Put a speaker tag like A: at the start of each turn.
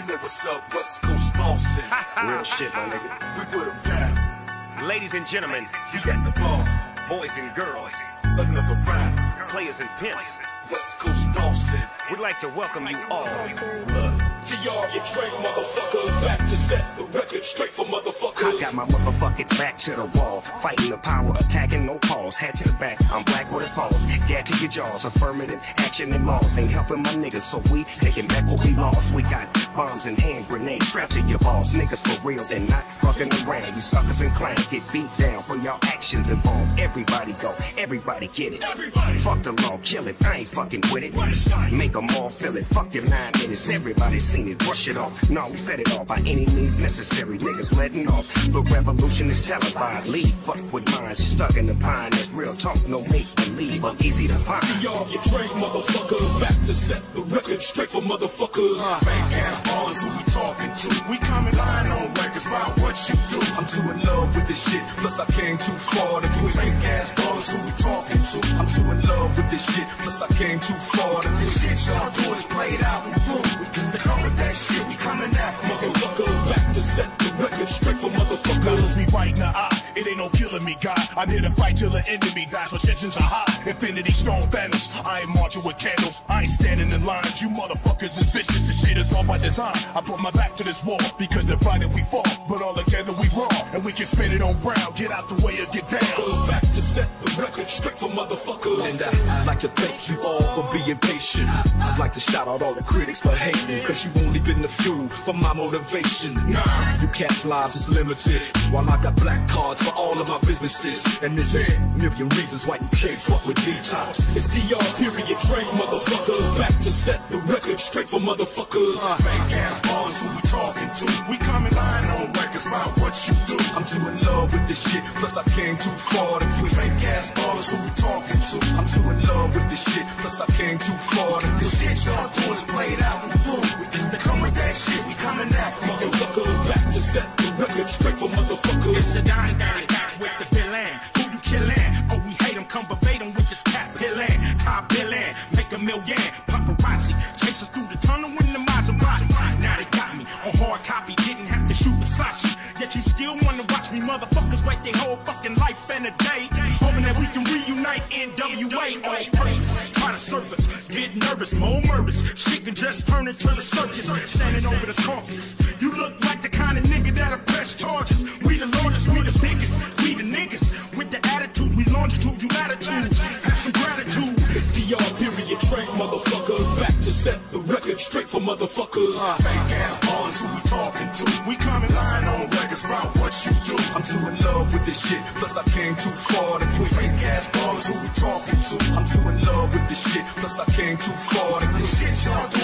A: know what's up, West Coast Boston.
B: Real shit, my nigga.
A: We put them down.
C: Ladies and gentlemen,
A: We at the bar.
C: boys and girls,
A: Another round.
C: players and pimps,
A: West Coast Boston.
C: we'd like to welcome you all.
D: To y'all, you drink, motherfucker. Back to set the record straight for motherfuckers.
C: I got my motherfuckers back to the wall, fighting the power, attacking no pause. Head to the back, I'm black with a pause. Get to your jaws, affirmative action and laws. Ain't helping my niggas, so we taking back what we lost. We got bombs and hand grenades strapped to your balls. Niggas for real, they're not fucking around. You suckers and clowns get beat down for your actions involved. Everybody go, everybody get it.
D: Everybody.
C: Fuck the law, kill it, I ain't fucking with it. Make them all feel it, fuck your 9 minutes. Everybody seen it, brush it off. No, we set it off by any means necessary. Niggas letting off. The revolution is televised. Lead, fuck with minds. You stuck in the pine. That's real talk, no make believe. I'm easy to find.
D: To y'all, you drink, motherfucker. Back to set the record straight for motherfuckers.
A: Fake ass ballers, who we talking to? We come in line on records about what you do. I'm too in love with this shit, plus I came too far to do it. Fake ass ballers, who we talking to? I'm too in love with this shit, plus I came too far to do it. Shit y'all do is played out in blue. We come with that shit, we coming after
D: Motherfucker, back to set the record straight for motherfuckers.
E: Me right in the eye, it ain't no killing me, God. I'm here to fight till the end of me dies. So tensions are high, infinity strong banners. I ain't marching with candles, I ain't standing in lines. You motherfuckers is vicious, this shit is all by design. I brought my back to this wall, because divided we fall, but all together we raw, and we can spin it on ground. Get out the way or get down.
D: Go back to set the record straight for motherfuckers.
F: And I'd like to thank you all for being patient. I'd like to shout out all the critics for hating, cause you only been the fuel for my motivation. You cats' lives is limited, while I got black cards for all of my businesses. And there's a million reasons why you can't fuck with detox.
D: It's DR period drink, motherfucker. Back to set the record straight for motherfuckers.
A: Fake ass ballers, who we talking to? We come in line on records about what you do.
F: I'm too in love with this shit, plus I came too far to do it.
A: Fake ass ballers, who we talking to?
F: I'm too in love with this shit, plus I came too far to do
A: The
F: it.
A: shit y'all do is played out in blue. We come with that shit, we coming after
D: Motherfucker, back to set the record straight for motherfuckers.
G: It's a dime back with the villain. Who you killin'? Oh, we hate him, come verbatim with this cat pillin'. Top billin', make $1 million. Paparazzi, chase us through the tunnel in the Maserati. Now they got me on hard copy, didn't have to shoot Versace. Yet you still wanna watch me motherfuckers wait their whole fucking life and a day, hoping that we can reunite NWA. All praise, try to surface, get nervous, more murders. Shit can just turn into the circus, standing over the carcass. You look like the kind of nigga that'll press charges. We the largest, we the biggest, we the niggas with the attitudes, we longitude, you latitude. Have some gratitude.
D: It's DR period drink, motherfucker. Back to set the record straight for motherfuckers.
A: Fake ass ballers, who we talking to? We come in line on records about what you do.
F: I'm too in love with this shit, plus I came too far to do it.
A: Fake ass ballers, who we talking to?
F: I'm too in love with this shit, plus I came too far to do
A: The
F: it.
A: shit y'all do